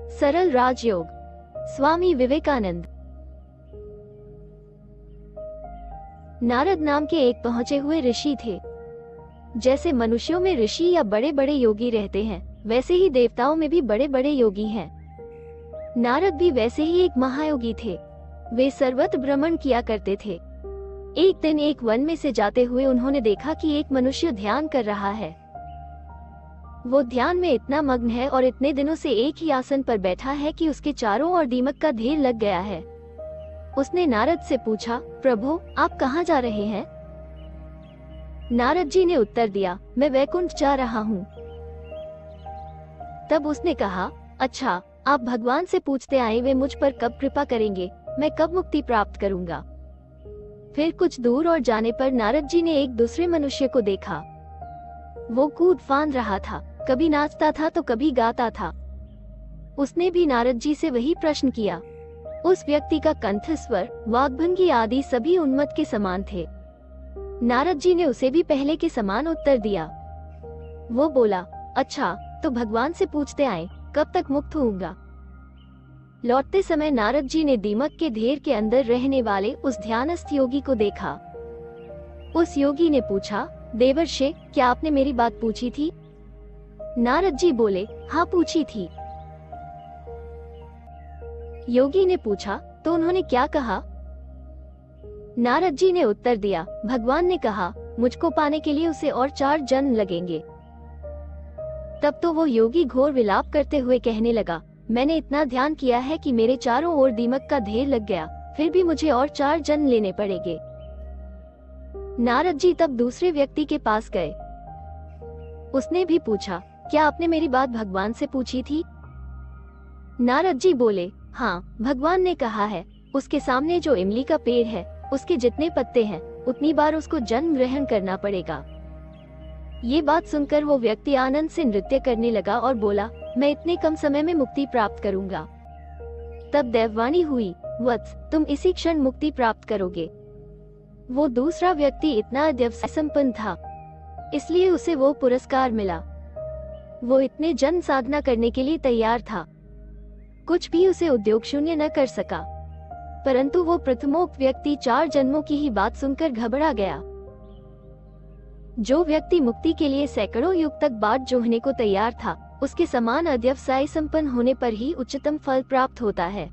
सरल राजयोग। स्वामी विवेकानंद। नारद नाम के एक पहुंचे हुए ऋषि थे। जैसे मनुष्यों में ऋषि या बड़े बड़े योगी रहते हैं, वैसे ही देवताओं में भी बड़े बड़े योगी हैं। नारद भी वैसे ही एक महायोगी थे। वे सर्वत्र भ्रमण किया करते थे। एक दिन एक वन में से जाते हुए उन्होंने देखा कि एक मनुष्य ध्यान कर रहा है। वो ध्यान में इतना मग्न है और इतने दिनों से एक ही आसन पर बैठा है कि उसके चारों ओर दीमक का ढेर लग गया है। उसने नारद से पूछा, प्रभु, आप कहाँ जा रहे हैं? नारद जी ने उत्तर दिया, मैं वैकुंठ जा रहा हूँ। तब उसने कहा, अच्छा, आप भगवान से पूछते आए वे मुझ पर कब कृपा करेंगे, मैं कब मुक्ति प्राप्त करूंगा। फिर कुछ दूर और जाने पर नारद जी ने एक दूसरे मनुष्य को देखा। वो कूद फांद रहा था, कभी नाचता था तो कभी गाता था। उसने भी नारद जी से वही प्रश्न किया। उस व्यक्ति का कंठ स्वर, वाग्भंगी आदि सभी उन्मत्त के समान थे। नारद जी ने उसे भी पहले के समान उत्तर दिया। वो बोला, अच्छा, तो भगवान से पूछते आए, कब तक मुक्त होऊंगा। लौटते समय नारद जी ने दीमक के ढेर के अंदर रहने वाले उस ध्यानस्थ योगी को देखा। उस योगी ने पूछा, देवर्षि, क्या आपने मेरी बात पूछी थी? नारद जी बोले, हाँ, पूछी थी। योगी ने पूछा, तो उन्होंने क्या कहा? नारद जी ने उत्तर दिया, भगवान ने कहा, मुझको पाने के लिए उसे और 4 जन्म लगेंगे। तब तो वो योगी घोर विलाप करते हुए कहने लगा, मैंने इतना ध्यान किया है कि मेरे चारों ओर दीमक का ढेर लग गया, फिर भी मुझे और 4 जन्म लेने पड़ेंगे। नारद जी तब दूसरे व्यक्ति के पास गए। उसने भी पूछा, क्या आपने मेरी बात भगवान से पूछी थी? नारद जी बोले, हाँ, भगवान ने कहा है, उसके सामने जो इमली का पेड़ है, उसके जितने पत्ते हैं, उतनी बार उसको जन्म ग्रहण करना पड़ेगा। ये बात सुनकर वो व्यक्ति आनंद से नृत्य करने लगा और बोला, मैं इतने कम समय में मुक्ति प्राप्त करूंगा। तब देववाणी हुई, वत्स, तुम इसी क्षण मुक्ति प्राप्त करोगे। वो दूसरा व्यक्ति इतना अध्यवसाय संपन्न था, इसलिए उसे वो पुरस्कार मिला। वो इतने जन्म साधना करने के लिए तैयार था, कुछ भी उसे उद्योग शून्य न कर सका। परंतु वो प्रथमोक्त व्यक्ति 4 जन्मों की ही बात सुनकर घबरा गया। जो व्यक्ति मुक्ति के लिए सैकड़ों युग तक बाट जोहने को तैयार था, उसके समान अध्यवसाय संपन्न होने पर ही उच्चतम फल प्राप्त होता है।